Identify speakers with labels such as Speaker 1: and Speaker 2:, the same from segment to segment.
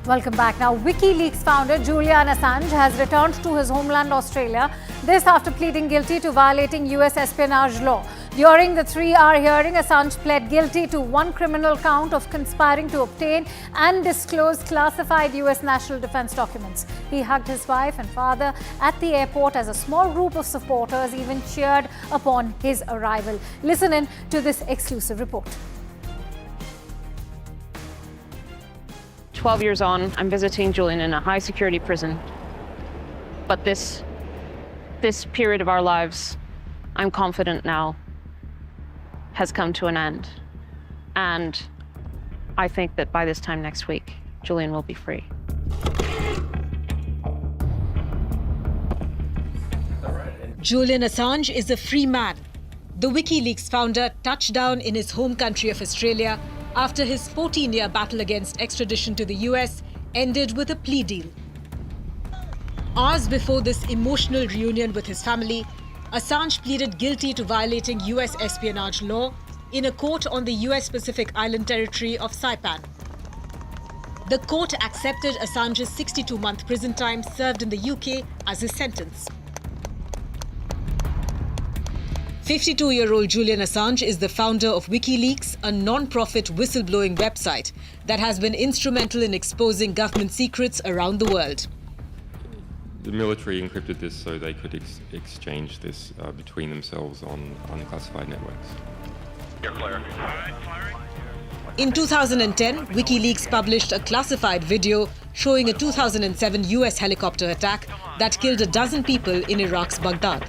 Speaker 1: Welcome back. Now, WikiLeaks founder Julian Assange has returned to his homeland, Australia. This after pleading guilty to violating US espionage law. During the 3-hour hearing, Assange pled guilty to one criminal count of conspiring to obtain and disclose classified US national defense documents. He hugged his wife and father at the airport as a small group of supporters even cheered upon his arrival. Listen in to this exclusive report.
Speaker 2: 12 years on, I'm visiting Julian in a high-security prison. But this period of our lives, I'm confident now, has come to an end. And I think that by this time next week, Julian will be free.
Speaker 3: Julian Assange is a free man. The WikiLeaks founder touched down in his home country of Australia after his 14-year battle against extradition to the US ended with a plea deal. Hours before this emotional reunion with his family, Assange pleaded guilty to violating US espionage law in a court on the US Pacific Island territory of Saipan. The court accepted Assange's 62-month prison time served in the UK as his sentence. 52-year-old Julian Assange is the founder of WikiLeaks, a non-profit whistleblowing website that has been instrumental in exposing government secrets around the world.
Speaker 4: The military encrypted this so they could exchange this between themselves on unclassified networks.
Speaker 5: You're clear.
Speaker 3: In 2010, WikiLeaks published a classified video showing a 2007 US helicopter attack that killed a dozen people in Iraq's Baghdad.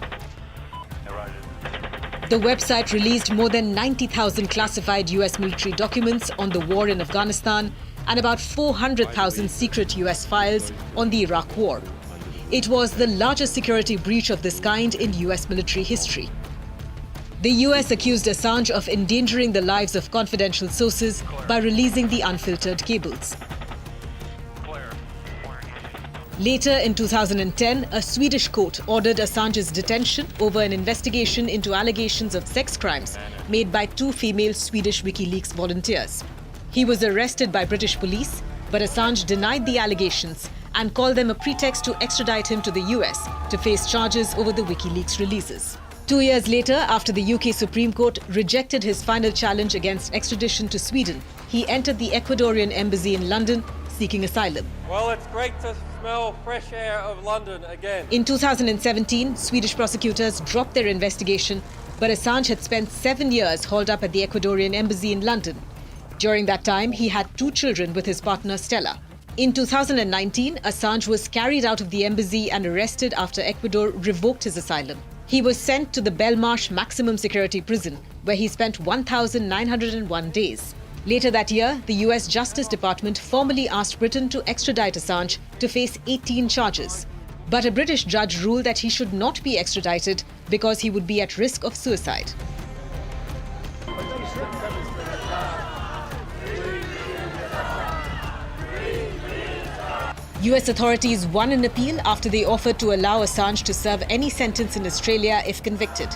Speaker 3: The website released more than 90,000 classified US military documents on the war in Afghanistan and about 400,000 secret US files on the Iraq War. It was the largest security breach of this kind in US military history. The US accused Assange of endangering the lives of confidential sources by releasing the unfiltered cables. Later in 2010, a Swedish court ordered Assange's detention over an investigation into allegations of sex crimes made by 2 female Swedish WikiLeaks volunteers. He was arrested by British police, but Assange denied the allegations and called them a pretext to extradite him to the US to face charges over the WikiLeaks releases. 2 years later, after the UK Supreme Court rejected his final challenge against extradition to Sweden, he entered the Ecuadorian embassy in London seeking asylum.
Speaker 6: Well, it's great to smell fresh air of London again.
Speaker 3: In 2017, Swedish prosecutors dropped their investigation, but Assange had spent 7 years holed up at the Ecuadorian embassy in London. During that time, he had 2 children with his partner Stella. In 2019, Assange was carried out of the embassy and arrested after Ecuador revoked his asylum. He was sent to the Belmarsh maximum security prison, where he spent 1,901 days. Later that year, the US Justice Department formally asked Britain to extradite Assange to face 18 charges. But a British judge ruled that he should not be extradited because he would be at risk of suicide. US authorities won an appeal after they offered to allow Assange to serve any sentence in Australia if convicted.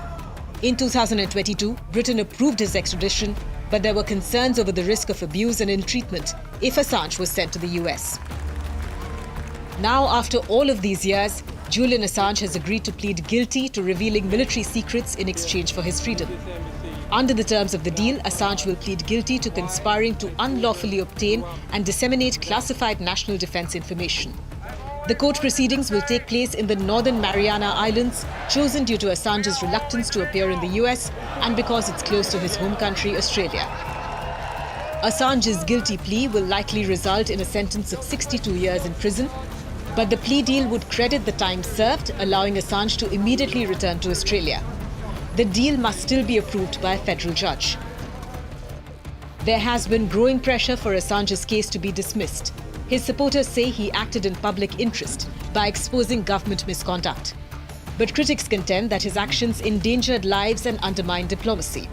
Speaker 3: In 2022, Britain approved his extradition, but there were concerns over the risk of abuse and ill-treatment if Assange was sent to the US. Now, after all of these years, Julian Assange has agreed to plead guilty to revealing military secrets in exchange for his freedom. Under the terms of the deal, Assange will plead guilty to conspiring to unlawfully obtain and disseminate classified national defense information. The court proceedings will take place in the Northern Mariana Islands, chosen due to Assange's reluctance to appear in the US and because it's close to his home country, Australia. Assange's guilty plea will likely result in a sentence of 62 years in prison, but the plea deal would credit the time served, allowing Assange to immediately return to Australia. The deal must still be approved by a federal judge. There has been growing pressure for Assange's case to be dismissed. His supporters say he acted in public interest by exposing government misconduct. But critics contend that his actions endangered lives and undermined diplomacy.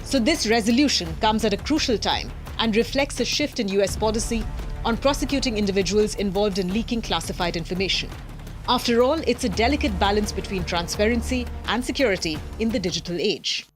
Speaker 3: So this resolution comes at a crucial time and reflects a shift in US policy on prosecuting individuals involved in leaking classified information. After all, it's a delicate balance between transparency and security in the digital age.